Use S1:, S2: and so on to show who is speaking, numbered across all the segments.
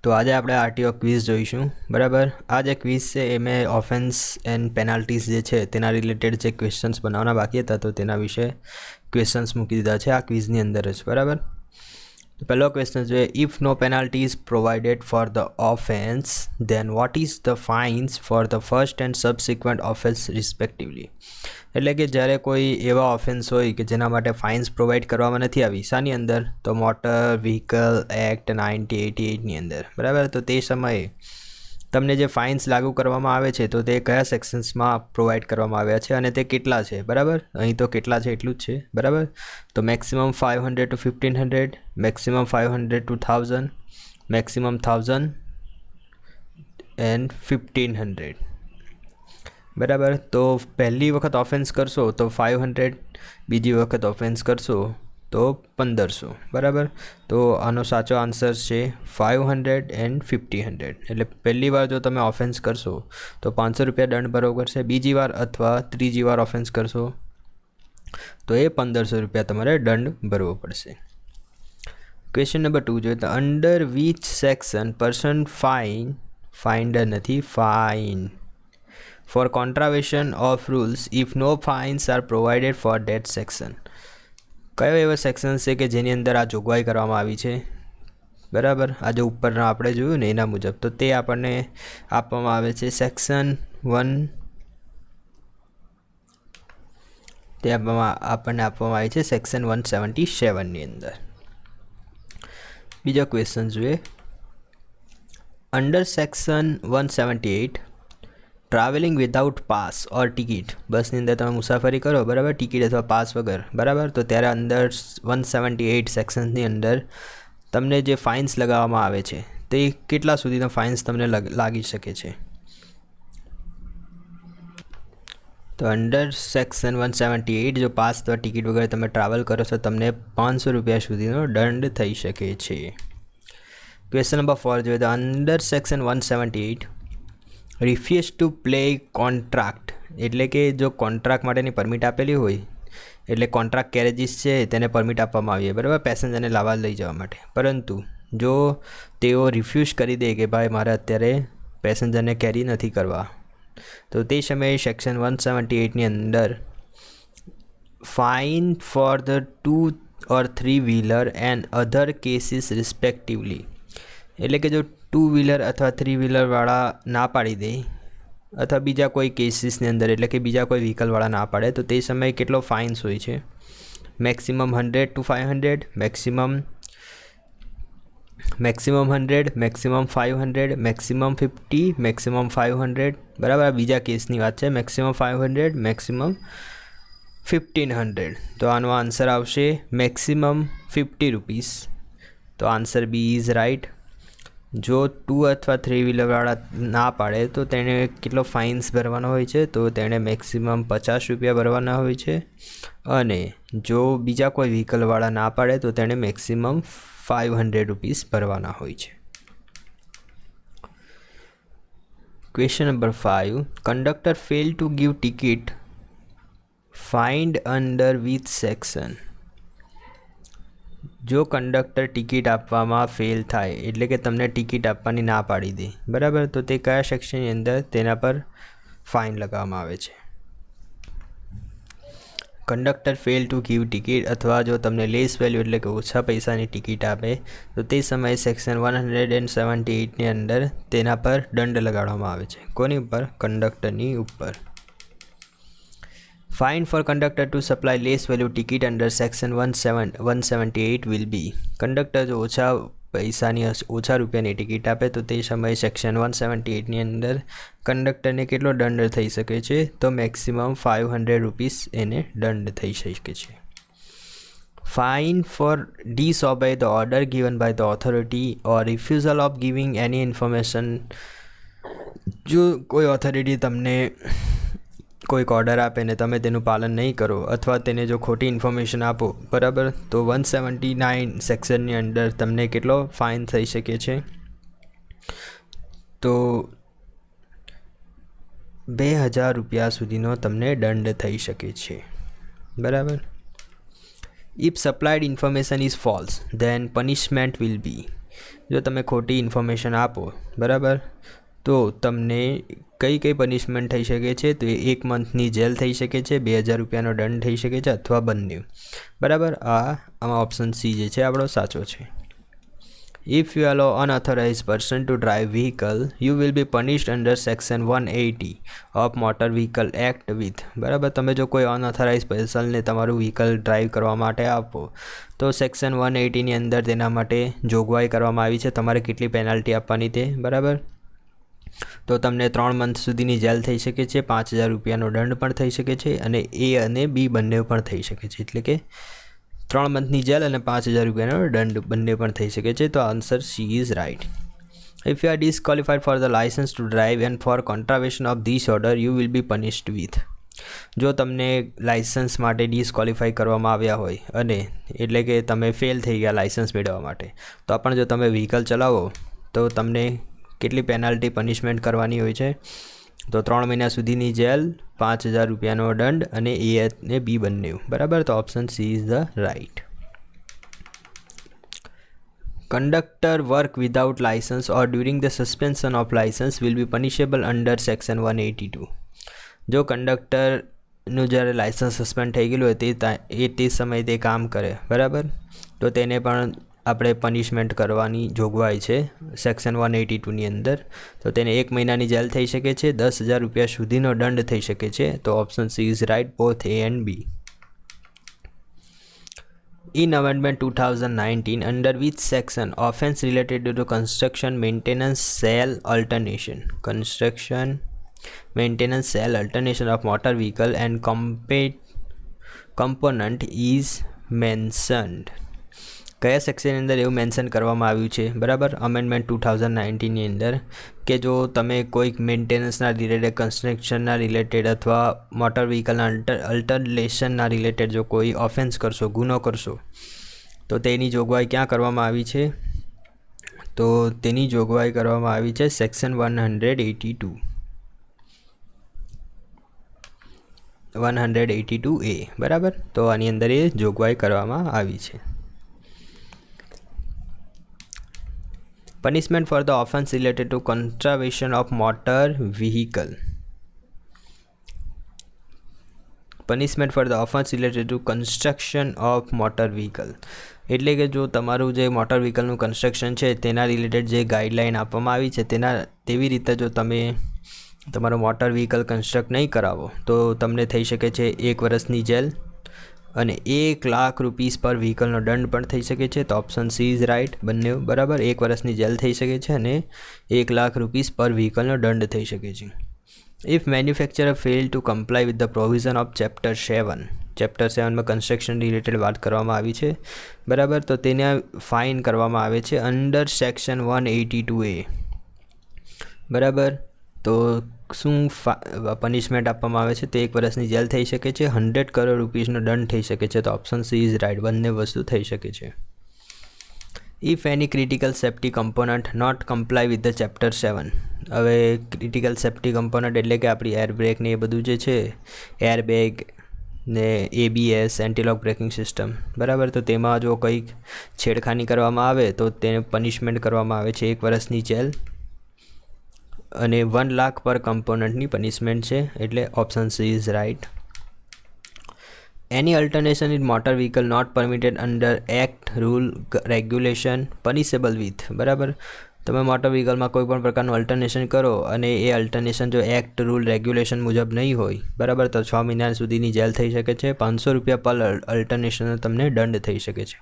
S1: તો આજે આપણે આરટીઓ ક્વિઝ જોઈશું બરાબર. આ જે ક્વિઝ છે એ મેં ઓફેન્સ એન્ડ પેનાલ્ટીઝ જે છે તેના રિલેટેડ જે ક્વેશ્ચન્સ બનાવવાના બાકી હતા તો તેના વિશે ક્વેશ્ચન્સ મૂકી દીધા છે આ ક્વિઝની અંદર જ બરાબર. તો પહેલો ક્વેશ્ચન છે, if no penalty is provided for the offence then what is the fines for the first and subsequent offence respectively. એટલે કે જ્યારે કોઈ એવા ઓફેન્સ હોય કે જેના માટે ફાઇન્સ પ્રોવાઈડ કરવામાં નથી આવી, શાની અંદર? તો મોટર વ્હીકલ એક્ટ 1988ની અંદર બરાબર. તો તે સમયે તમને જે ફાઇન્સ લાગુ કરવામાં આવે છે તો તે કયા સેક્શન્સમાં પ્રોવાઈડ કરવામાં આવ્યા છે અને તે કેટલા છે બરાબર. અહીં તો કેટલા છે એટલું જ છે બરાબર. તો maximum 500 to 1500, maximum 500 to 1000, maximum 1000 and 1500 બરાબર. તો પહેલી વખત ઓફેન્સ કરશો તો 500, બીજી વખત ઓફેન્સ કરશો તો 1500 બરાબર. તો આનો સાચો આન્સર છે 500 and 1500. એટલે પહેલી વાર જો તમે ઓફેન્સ કરશો તો 500 રૂપિયા દંડ ભરવો પડશે. બીજી વાર અથવા ત્રીજી વાર ઓફેન્સ કરશો તો એ 1500 રૂપિયા તમારે દંડ ભરવો પડશે. ક્વેશ્ચન નંબર 2 જોઈએ તો under which section person find નથી fine for contravention of rules if no fines are provided for that section. કયો એવો સેક્શન છે કે જેની અંદર આ જોગવાઈ કરવામાં આવી છે બરાબર. આજે ઉપરના આપણે જોયું ને એના મુજબ તો તે આપણને આપવામાં આવે છે સેક્શન 1, તે આપણને આપવામાં આવી છે સેક્શન 177ની અંદર. બીજો ક્વેશ્ચન જોઈએ, under section 178 travelling without pass or ticket. બસની અંદર તમે મુસાફરી કરો બરાબર, ટિકિટ અથવા પાસ વગર બરાબર, તો ત્યારે અંદર 178 સેક્શન્સની અંદર તમને જે ફાઇન્સ લગાવવામાં આવે છે તે કેટલા સુધીનો ફાઇન્સ તમને લાગી શકે છે? તો અંડર સેક્શન 178 જો પાસ અથવા ટિકિટ વગર તમે ટ્રાવેલ કરો છો તમને 500 રૂપિયા સુધીનો દંડ થઈ શકે છે. ક્વેશ્ચન નંબર 4 જોઈએ તો under section 178 refuse to play contract. એટલે કે જો કોન્ટ્રાક્ટ માટેની પરમિટ આપેલી હોય એટલે કોન્ટ્રાક્ટ કેરેજીસ છે તેને પરમિટ આપવામાં આવી બરાબર પેસેન્જરને લાવવા લઈ જવા માટે, પરંતુ જો તેઓ રિફ્યુઝ કરી દે કે ભાઈ મારે અત્યારે પેસેન્જરને કેરી નથી કરવા, તો તે સમયે સેક્શન 178ની અંદર fine for the 2 or 3 wheeler and other cases respectively. એટલે કે જો 2 વ્હીલર અથવા 3 વ્હીલરવાળા ના પાડી દે અથવા બીજા કોઈ કેસીસની અંદર એટલે કે બીજા કોઈ વ્હીકલવાળા ના પાડે તો તે સમયે કેટલો ફાઇન્સ હોય છે? Maximum 100 to 500, maximum 100, maximum 500, maximum 50, maximum 500 બરાબર. બીજા કેસની વાત છે. Maximum 500, maximum 1500. તો આનો આન્સર આવશે મેક્સિમમ 50 રૂપીસ. તો આન્સર બી ઇઝ રાઇટ. જો 2 અથવા 3 વ્હીલરવાળા ના પાડે તો તેણે કેટલો ફાઇન્સ ભરવાનો હોય છે? તો તેણે મેક્સિમમ 50 રૂપિયા ભરવાના હોય છે, અને જો બીજા કોઈ વ્હીકલવાળા ના પાડે તો તેણે મેક્સિમમ 500 રૂપીસ ભરવાના હોય છે. Question number 5, conductor fail to give ticket find under which section. જો કંડક્ટર ટિકિટ આપવામાં ફેલ થાય એટલે કે તમને ટિકિટ આપવાની ના પાડી દે બરાબર, તો તે કયા સેક્શનની અંદર તેના પર ફાઇન લગાવવામાં આવે છે? Conductor fail to give ticket અથવા જો તમને લેસ વેલ્યુ એટલે કે ઓછા પૈસાની ટિકિટ આપે તો તે સમયે સેક્શન 178ની અંદર તેના પર દંડ લગાડવામાં આવે છે. કોની ઉપર? કંડક્ટરની ઉપર. Fine for conductor to supply less value ticket under section 178 will be. Conductor જો ઓછા રૂપિયાની ટિકિટ આપે તો તે સમયે સેક્શન 178ની અંદર કંડક્ટરને કેટલો દંડ થઈ શકે છે? તો મેક્સિમમ 500 રૂપીસ એને દંડ થઈ શકે છે. Fine for disobey the order given by the authority or refusal of giving any information. જો કોઈ ઓથોરિટી તમને કોઈક ઓર્ડર આપે ને તમે તેનું પાલન નહીં કરો અથવા તેને જો ખોટી ઇન્ફોર્મેશન આપો બરાબર, તો 179 સેક્શનની અંદર તમને કેટલો ફાઇન થઈ શકે છે? તો 2000 રૂપિયા સુધીનો તમને દંડ થઈ શકે છે બરાબર. If supplied information is false, then punishment will be. જો તમે ખોટી ઇન્ફોર્મેશન આપો બરાબર તો તમને કઈ પનિશમેન્ટ થઈ શકે છે તો 1 મંથની જેલ થઈ શકે છે, 2000 રૂપિયાનો દંડ થઈ શકે છે અથવા બંને બરાબર. આમાં ઓપ્શન સી જે છે આપણો સાચો છે. If you allow unauthorized person to drive vehicle, you will be punished under section 180 of Motor Vehicle Act with બરાબર. તમે જો કોઈ અનઓથોરાઇઝ પર્સનને તમારું વ્હીકલ ડ્રાઈવ કરવા માટે આપો તો સેક્શન 180ની અંદર તેના માટે જોગવાઈ કરવામાં આવી છે તમારે કેટલી પેનલ્ટી આપવાની તે બરાબર. તો તમને 3 મંથ સુધીની જેલ થઈ શકે છે, 5000 રૂપિયાનો દંડ પણ થઈ શકે છે અને A અને B બંને પણ થઈ શકે છે. એટલે કે 3 મંથની જેલ અને 5000 રૂપિયાનો દંડ બંને પણ થઈ શકે છે. તો answer C is right. If you are disqualified for the license to drive and for contravention of this order, you will be punished with જો તમને લાઇસન્સ માટે ડિસ્ક્વોલિફાઈ કરવામાં આવ્યા હોય અને એટલે કે તમે ફેલ થઈ ગયા લાઇસન્સ મેળવવા માટે, તો પણ જો તમે વ્હીકલ ચલાવો તો તમને કેટલી પેનલ્ટી પનિશમેન્ટ કરવાની હોય છે તો 3 મહિના સુધીની જેલ, 5000 રૂપિયાનો દંડ અને A અને B બંને બરાબર. તો option C is the right. Conductor work without license or during the suspension of license will be punishable under section 182. જો કંડક્ટરનું જ્યારે લાઇસન્સ સસ્પેન્ડ થઈ ગયેલું હોય તે સમયે તે કામ કરે બરાબર તો તેને પણ આપણે પનિશમેન્ટ કરવાની જોગવાઈ છે સેક્શન 182ની અંદર. તો તેને 1 મહિનાની જેલ થઈ શકે છે, 10,000 રૂપિયા સુધીનો દંડ થઈ શકે છે. તો option C is right, both A and B. In Amendment 2019, under which section offence related to construction, maintenance, sale, alternation of motor vehicle and component is mentioned? કયા સેક્શનની અંદર એવું મેન્શન કરવામાં આવ્યું છે બરાબર અમેન્ડમેન્ટ 2019ની અંદર કે જો તમે કોઈક મેન્ટેનન્સના રિલેટેડ, કન્સ્ટ્રક્શનના રિલેટેડ અથવા મોટર વ્હીકલના અલ્ટરનેશનના રિલેટેડ જો કોઈ ઓફેન્સ કરશો, ગુનો કરશો તો તેની જોગવાઈ ક્યાં કરવામાં આવી છે તો તેની જોગવાઈ કરવામાં આવી છે સેક્શન 182A બરાબર. તો આની અંદર એ જોગવાઈ કરવામાં આવી છે. Punishment for the offence related to contravention of motor vehicle. Punishment for the offence related to construction of motor vehicle એટલે કે જો તમારું જે મોટર વ્હીકલનું કન્સ્ટ્રક્શન છે તેના રિલેટેડ જે ગાઈડલાઇન આપવામાં આવી છે તેવી રીતે જો તમે તમારું મોટર વ્હીકલ કન્સ્ટ્રક્ટ નહીં કરાવો તો તમને થઈ શકે છે 1 વર્ષની જેલ અને 1 લાખ રૂપીસ પર વ્હીકલનો દંડ પણ થઈ શકે છે. તો ઓપ્શન સી ઇઝ રાઇટ, બંને બરાબર. 1 વર્ષની જેલ થઈ શકે છે અને 1 લાખ રૂપીસ પર વ્હીકલનો દંડ થઈ શકે છે. If manufacturer fail to comply with the provision of chapter 7માં કન્સ્ટ્રક્શન રિલેટેડ વાત કરવામાં આવી છે બરાબર. તો તેને ફાઇન કરવામાં આવે છે અંડર સેક્શન 182A બરાબર. તો શું પનિશમેન્ટ આપવામાં આવે છે તો 1 વર્ષની જેલ થઈ શકે છે, 100 કરોડ રૂપીસનો દંડ થઈ શકે છે. તો ઓપ્શન સી ઇઝ રાઇટ, બંને વસ્તુ થઈ શકે છે. If any critical safety component not comply with the chapter 7. હવે ક્રિટિકલ સેફ્ટી કમ્પોનન્ટ એટલે કે આપણી એર બ્રેક ને એ બધું જે છે, એરબેગ ને ABS એન્ટીલોક બ્રેકિંગ સિસ્ટમ બરાબર. તો તેમાં જો કંઈક છેડખાની કરવામાં આવે તો તેને પનિશમેન્ટ કરવામાં આવે છે 1 વર્ષની જેલ અને 1 લાખ પર કમ્પોનન્ટની પનિશમેન્ટ છે. એટલે option C is right. Any alteration in motor vehicle not permitted under act, rule, regulation punishable with બરાબર. તમે મોટર વ્હીકલમાં કોઈ પણ પ્રકારનું અલ્ટરનેશન કરો અને એ અલ્ટરનેશન જો એક્ટ, રૂલ, રેગ્યુલેશન મુજબ નહીં હોય બરાબર તો 6 મહિના સુધીની જેલ થઈ શકે છે, 500 રૂપિયા પર અલ્ટરનેશનનો તમને દંડ થઈ શકે છે.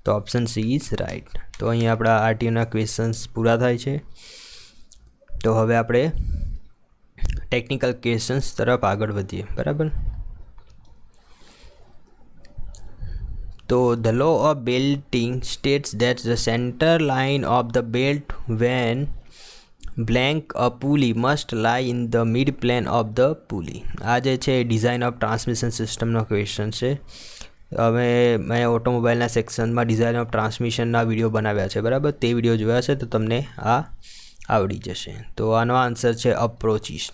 S1: તો ઓપ્શન સી ઇઝ રાઇટ. તો અહીં આપણા RTOના ક્વેશ્ચન્સ પૂરા થાય છે. તો હવે આપણે ટેકનિકલ ક્વેશ્ચન્સ તરફ આગળ વધીએ બરાબર. તો the law of belting states that the centre line of the belt when blank a pulley must lie in the mid plane of the pulley. આ જે છે ડિઝાઇન ઓફ ટ્રાન્સમિશન સિસ્ટમનો ક્વેશ્ચન છે. હવે મેં ઓટોમોબાઈલના સેક્શનમાં ડિઝાઇન ઓફ ટ્રાન્સમિશનના વિડીયો બનાવ્યા છે બરાબર. તે વિડીયો જોયા છે તો તમને આ આવડી જશે. તો આનો આન્સર છે અપ્રોચીસ.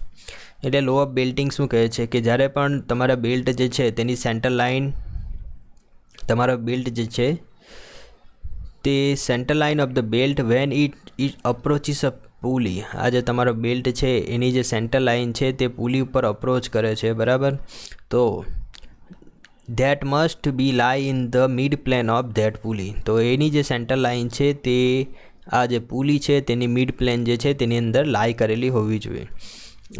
S1: એટલે લો ઓફ બેલ્ટિંગ શું કહે છે કે જ્યારે પણ તમારા બેલ્ટ જે છે તેની સેન્ટર લાઇન, તમારો બેલ્ટ જે છે તે centre line of the belt when it approaches a pulley. આ જે તમારો બેલ્ટ છે એની જે સેન્ટર લાઇન છે તે પુલી ઉપર અપ્રોચ કરે છે, બરાબર. તો ધેટ મસ્ટ બી લાઈ in the mid plane of that pulley. તો એની જે સેન્ટર લાઇન છે તે આ જે પુલી છે તેની મિડ પ્લેન જે છે તેની અંદર લાઈ કરેલી હોવી જોઈએ.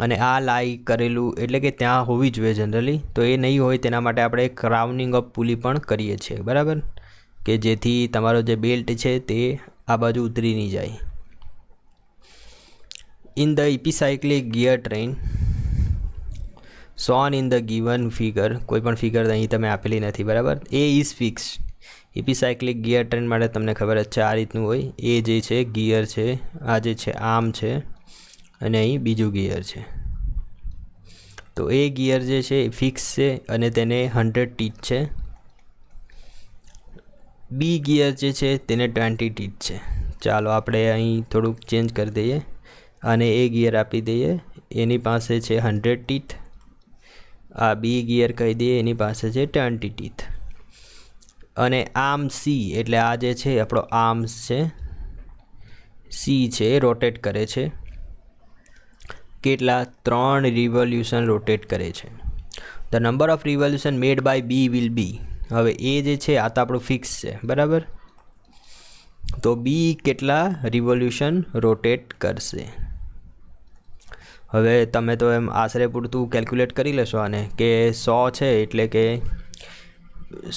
S1: અને આ લાઈ કરેલું એટલે કે ત્યાં હોવી જોઈએ જનરલી. તો એ નહીં હોય તેના માટે આપણે ક્રાઉનિંગ ઓફ પુલી પણ કરીએ છીએ, બરાબર, કે જેથી તમારો જે બેલ્ટ છે તે આ બાજુ ઉતરી નહીં જાય. In the epicyclic gear train shown in the given figure, કોઈ પણ ફિગર અહીં તમે આપેલી નથી, બરાબર. A is fix. Epicyclic gear train માટે તમને ખબર જ છે આ રીતનું હોય. એ જે છે ગિયર છે, આ જે છે આર્મ છે, અને અહીં બીજું ગિયર છે. તો એ ગિયર જે છે એ ફિક્સ છે અને તેને 100 ટીથ છે. બી ગિયર જે છે તેને 20 ટીથ છે. ચાલો આપણે અહીં થોડુંક ચેન્જ કરી દઈએ અને એ ગિયર આપી દઈએ, એની પાસે છે 100 ટીથ. આ બી ગિયર કહી દઈએ, એની પાસે છે 20 ટીથ. અને આર્મ સી એટલે આ જે છે આપણો આર્મ્સ છે, સી છે એ રોટેટ કરે છે. કેટલા? 3 રિવોલ્યુશન રોટેટ કરે છે. The number of revolution made by B will be. હવે એ જે છે આ તો આપણું ફિક્સ છે, બરાબર. તો બી કેટલા રિવોલ્યુશન રોટેટ કરશે? હવે તમે તો એમ આશરે પૂરતું કેલ્ક્યુલેટ કરી લેશો આને, કે 100 છે એટલે કે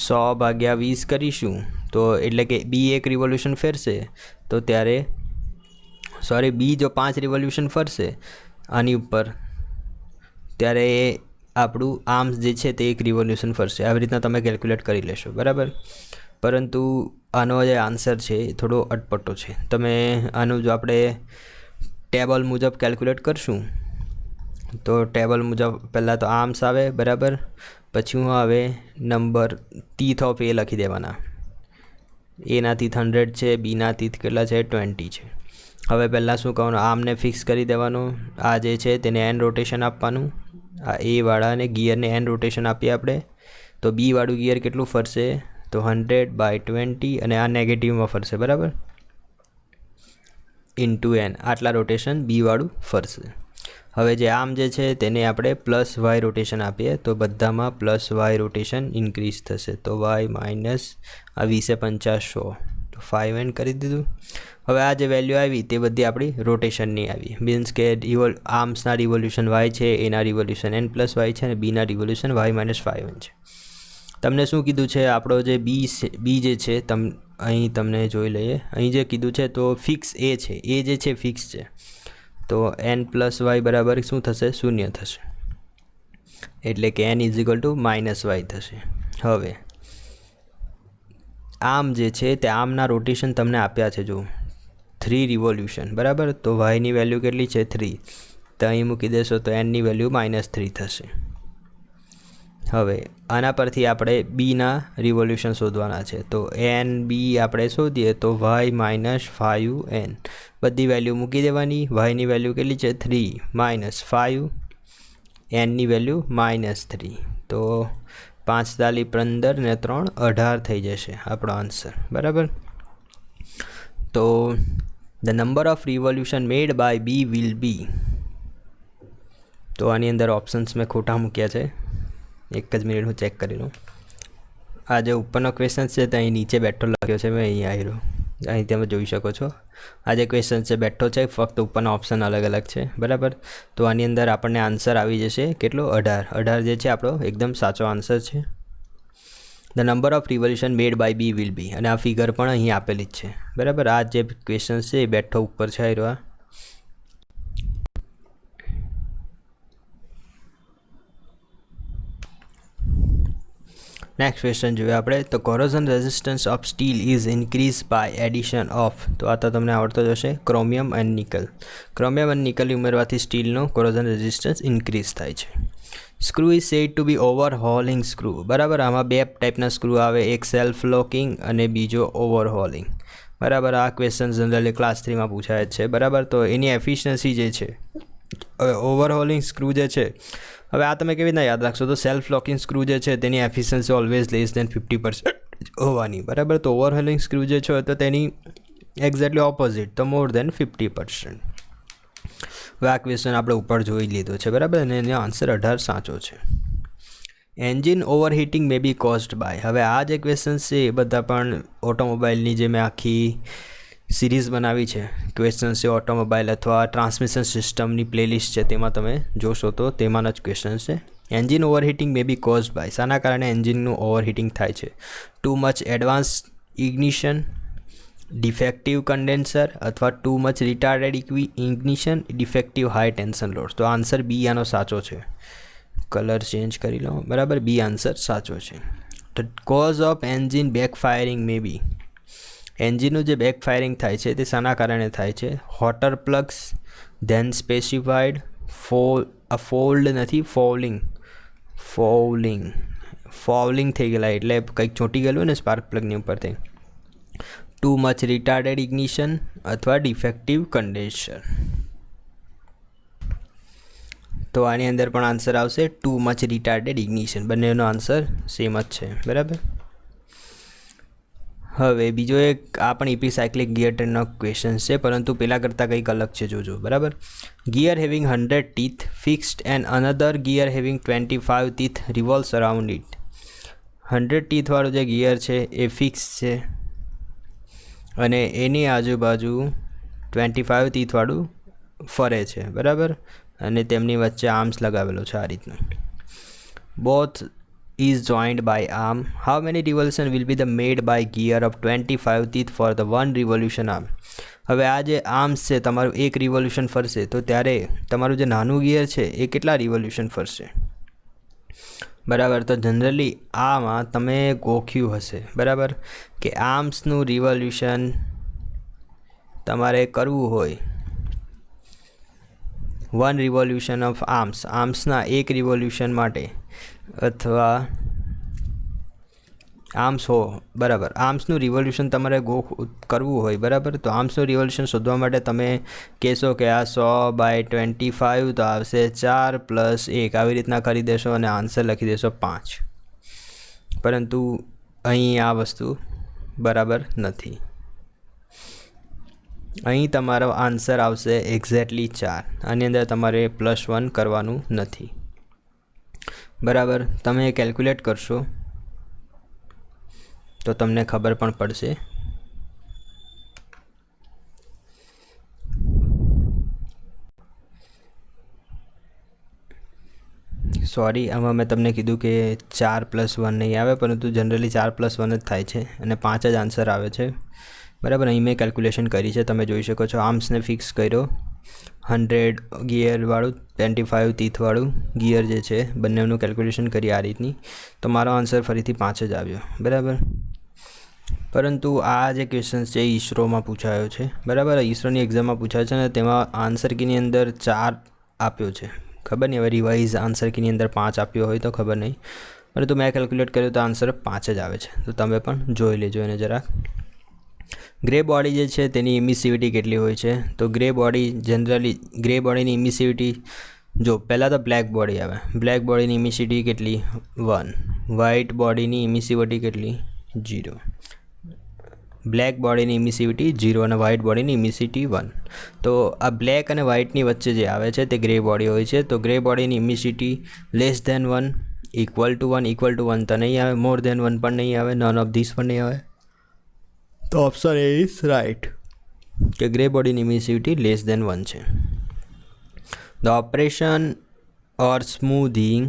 S1: 100 ભાગ્યા 20 કરીશું તો એટલે કે બી 1 રિવોલ્યુશન ફેરશે તો ત્યારે બી જો 5 રિવોલ્યુશન ફરશે આની ઉપર ત્યારે એ આપણું આર્મ્સ જે છે તે 1 રિવોલ્યુશન ફરશે. આવી રીતના તમે કેલ્ક્યુલેટ કરી લેશો, બરાબર. પરંતુ આનો જે આન્સર છે એ થોડો અટપટો છે. તમે આનું જો આપણે ટેબલ મુજબ કેલ્ક્યુલેટ કરશું તો ટેબલ મુજબ પહેલાં તો આર્મ્સ આવે, બરાબર. પછી હું આવે નંબર ટીથ ઓફ એ લખી દેવાના. એના તીથ 100 છે, બીના તીથ કેટલા છે? 20 છે. હવે પહેલાં શું કરવાનું? આર્મને ફિક્સ કરી દેવાનું. આ જે છે તેને એન રોટેશન આપવાનું. આ એ વાળાને ગિયરને એન રોટેશન આપીએ આપણે. તો બી વાળું ગિયર કેટલું ફરશે? તો 100/20 અને આ નેગેટિવમાં ફરશે, બરાબર, ઇન્ટુ એન. આટલા રોટેશન બી વાળું ફરશે. હવે જે આર્મ જે છે તેને આપણે +y રોટેશન આપીએ તો બધામાં +y રોટેશન ઇન્ક્રીઝ થશે. તો y માઇનસ આ 20 × 50 તો 5n કરી દીધું. હવે આ જે વેલ્યુ આવી તે બધી આપણી રોટેશનની આવી. મીન્સ કે આર્મ્સના રિવોલ્યુશન y છે, એના રિવોલ્યુશન n+y છે અને બીના રિવોલ્યુશન y - 5n છે. તમને શું કીધું છે? આપણો જે બી જે છે અહીં તમને જોઈ લઈએ. અહીં જે કીધું છે તો ફિક્સ એ છે, એ જે છે ફિક્સ છે. તો n+y બરાબર શું થશે? 0 થશે. એટલે કે n = -y થશે. હવે આર્મ જે છે તે આર્મના રોટેશન તમને આપ્યા છે, જો 3 રિવોલ્યુશન, બરાબર. તો yની વેલ્યુ કેટલી છે? 3. તો અહીં મૂકી દેશો તો nની વેલ્યુ -3 થશે. હવે આના પરથી આપણે બીના રિવોલ્યુશન શોધવાના છે. તો એન બી આપણે શોધીએ તો y - 5n બધી વેલ્યુ મૂકી દેવાની. yની વેલ્યુ કેટલી છે? 3 - 5, nની વેલ્યુ -3. તો 5 × 15 ને 3 18 થઈ જશે આપણો આન્સર, બરાબર. તો the number of revolution made by B will be. તો આની અંદર ઓપ્શન્સ મેં ખોટા મૂક્યા છે. એક જ મિનિટ હું ચેક કરી લઉં. આ જે ઉપરનો ક્વેશ્ચન છે તે અહીં નીચે બેઠો લખ્યો છે, મેં અહીં આવ્યો. અહીં તમે જોઈ શકો છો આ જે ક્વેશ્ચન છે બેઠો છે, ફક્ત ઉપરના ઓપ્શન અલગ અલગ છે, બરાબર. તો આની અંદર આપણને આન્સર આવી જશે કેટલો? 18 જે છે આપણો એકદમ સાચો આન્સર છે. The number of revolution made by B will be. અને આ ફિગર પણ અહીં આપેલી જ છે, બરાબર. આ જે ક્વેશ્ચન છે એ બેઠો ઉપર છે આવ્યો. નેક્સ્ટ ક્વેશ્ચન જોઈએ આપણે. તો corrosion resistance of steel is increase by addition of. તો આ તો તમને આવડતો જ હશે. Chromium and nickel. ક્રોમિયમ અને નિકલ ઉમેરવાથી સ્ટીલનો કોરોઝન રેઝિસ્ટન્સ ઇન્ક્રીઝ થાય છે. Screw is said to be overhauling screw, બરાબર. આમાં 2 ટાઈપના સ્ક્રૂ આવે, એક સેલ્ફ લોકિંગ અને બીજો ઓવરહોલિંગ, બરાબર. આ ક્વેશ્ચન જનરલી ક્લાસ 3માં પૂછાય જ છે, બરાબર. તો એની એફિશિયન્સી જે છે, હવે ઓવરહોલિંગ સ્ક્રૂ જે છે, હવે આ તમે કેવી રીતના યાદ રાખશો? તો સેલ્ફ લોકિંગ સ્ક્રૂ જે છે તેની એફિશિયન્સી ઓલવેઝ લેસ દેન 50%. હોવાની, બરાબર. તો ઓવરહેલિંગ સ્ક્રૂ જે છે તો તેની એક્ઝેક્ટલી ઓપોઝિટ, તો મોર દેન 50%. હવે આ ક્વેશ્ચન આપણે ઉપર જોઈ લીધો છે, બરાબર, અને એનો આન્સર 18 સાચો છે. Engine overheating may be caused by. હવે આ જે ક્વેશ્ચન છે એ બધા પણ ઓટોમોબાઈલની જે મેં આખી સિરીઝ બનાવી છે ક્વેશ્ચન છે ઓટોમોબાઈલ અથવા ટ્રાન્સમિશન સિસ્ટમની પ્લેલિસ્ટ છે, તેમાં તમે જોશો તો તેમાંના જ ક્વેશ્ચન છે. Engine overheating may be caused by, શાના કારણે એન્જિનનું ઓવરહીટિંગ થાય છે? Too much advance ignition, defective condenser, અથવા too much retarded ignition, defective high tension load. તો આન્સર બી આનો સાચો છે. કલર ચેન્જ કરી લો, બરાબર. બી આન્સર સાચો છે. તો કોઝ ઓફ એન્જિન બેકફાયરિંગ મે બી, એન્જિનનું જે બેકફાયરિંગ થાય છે તે શાના કારણે થાય છે? હોટર પ્લગ્સ, ધેન સ્પેસિફાઈડ ફોલ્ડ નથી, ફોલિંગ થઈ ગયેલા એટલે કંઈક ચોંટી ગયેલું ને સ્પાર્ક પ્લગની ઉપરથી. ટુ મચ રિટાર્ડેડ ઇગ્નિશન અથવા ડિફેક્ટિવ કન્ડેન્સર. તો આની અંદર પણ આન્સર આવશે ટુ મચ રિટાર્ડેડ ઇગ્નિશન. બંનેનો આન્સર સેમ જ છે, બરાબર. હવે બીજો એક આ પણ ઇપીસાયક્લિક ગિયર ટ્રેનનો ક્વેશ્ચન છે, પરંતુ પહેલાં કરતાં કંઈક અલગ છે, જોજો, બરાબર. Gear having 100 teeth fixed and another gear having 25 teeth revolves around it. 100 ટીથવાળું જે ગિયર છે એ ફિક્સ છે અને એની આજુબાજુ 25 ટીથવાળું ફરે છે, બરાબર, અને તેમની વચ્ચે આર્મ્સ લગાવેલો છે આ રીતનું. Both is joined by arm. How many revolution will be the made by gear of 25 teeth for the one revolution arm? હવે આ જે આર્મ્સ છે તમારું એક રિવોલ્યુશન ફરશે તો ત્યારે તમારું જે નાનું ગિયર છે એ કેટલા રિવોલ્યુશન ફરશે, બરાબર. તો જનરલી આમાં તમે ગોખ્યું હશે, બરાબર, કે આર્મ્સનું રિવોલ્યુશન તમારે કરવું હોય, વન રિવોલ્યુશન ઓફ આર્મ્સના એક રિવોલ્યુશન માટે, અથવા આર્મ્સ હો, બરાબર, આર્મ્સનું રિવોલ્યુશન તમારે કરવું હોય, બરાબર. તો આર્મ્સનું રિવોલ્યુશન શોધવા માટે તમે કહેશો કે આ 100/25 તો આવશે 4 + 1, આવી રીતના કરી દેશો અને આન્સર લખી દેશો 5, પરંતુ અહીં આ વસ્તુ બરાબર નથી. અહીં તમારો આન્સર આવશે એક્ઝેક્ટલી 4. આની અંદર તમારે +1 કરવાનું નથી, બરાબર. તમે કેલ્ક્યુલેટ કરશો તો તમને ખબર પણ પડશે. સોરી, આમાં મેં તમને કીધું કે 4 + 1 નહીં આવે, પરંતુ જનરલી 4 + 1 જ થાય છે અને 5 જ આન્સર આવે છે, બરાબર. અહીં મેં કેલ્ક્યુલેશન કરી છે, તમે જોઈ શકો છો. આર્મ્સને ફિક્સ કર્યો, 100 ગિયરવાળું 25 ટીથવાળું ગિયર જે છે બંનેનું કેલ્ક્યુલેશન કરી આ રીતની, તો મારો આન્સર ફરીથી 5 જ આવ્યો, બરાબર. પરંતુ આ જે ક્વેશ્ચન છે એ ઈસરોમાં પૂછાયો છે, બરાબર. ઈસરોની એક્ઝામમાં પૂછાયો છે અને તેમાં આન્સર કીની અંદર 4 આપ્યો છે, ખબર નહીં હવે રિવાઇઝ આન્સર કીની અંદર 5 આપ્યો હોય તો ખબર નહીં, પરંતુ મેં કેલ્ક્યુલેટ કર્યું તો આન્સર 5 જ આવે છે. તો તમે પણ જોઈ લેજો એને જરાક. ગ્રે બોડી જે છે તેની ઇમિસિવિટી કેટલી હોય છે? તો ગ્રે બોડીની ઇમિસિવિટી, જો પહેલાં તો બ્લેક બોડી આવે, બ્લેક બોડીની ઇમિસિવિટી કેટલી? 1. વ્હાઇટ બોડીની ઇમિસિવિટી કેટલી? 0. બ્લેક બોડીની ઇમિસિવિટી 0 અને વ્હાઇટ બોડીની ઇમિસિવિટી 1. તો આ બ્લેક અને વ્હાઇટની વચ્ચે જે આવે છે તે ગ્રે બોડી હોય છે. તો ગ્રે બોડીની ઇમિસિવિટી <1, = 1 તો નહીં આવે, મોર ધેન 1 પણ નહીં આવે, નન ઓફ ધીસ પણ નહીં આવે. તો ઓપ્શન એ ઇઝ રાઇટ કે ગ્રે બોડીની ઇમિસિવિટી <1 છે. The operation or smoothing,